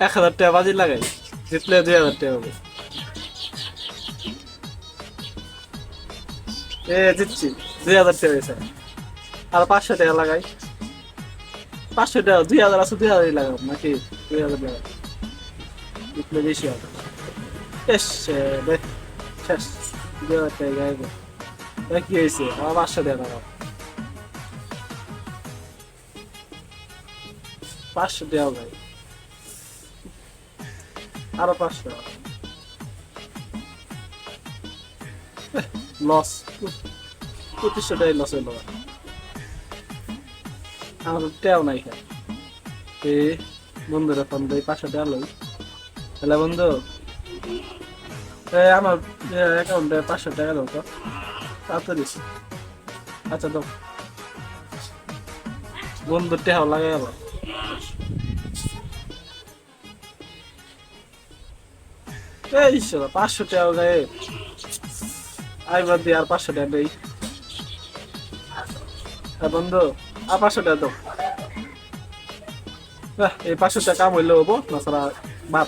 1000 টাকা বাজি লাগাই, জিতলে 2000 টাকা হবে। জিতছি, 2000 টাকা হয়েছে। আর 500 টাকা লাগাই, 500 টাকা, 2000 আছে, 2000 লাগাবো নাকি? 2000 লাগাই, জিতলে বেশি হবে। এস রে, শেষ, 2000 টাকা গাইবে। কি হয়েছে? আমার 500 টাকা লাগাও, 500 টাকা ভাই, আরো 500, লস, 2500 টাই লস হইলো। আমার টেও নাই খাই। এই বন্ধুরা ফোন দেয়, 500 টাকা লই। তাহলে বন্ধু, আমার অ্যাকাউন্টে 500 টাকা দাও তো, তাড়াতাড়ি। আচ্ছা দাও, বন্ধু টেহাও লাগে গেল। এই 500 টাকা গায়ে, আইবার দিয়ে আর 500 টাকা দেই। বন্ধু, আর 500 টাকা দাও। এই 500 টাকা কাম হইলে হবো, না ছাড়া বাদ।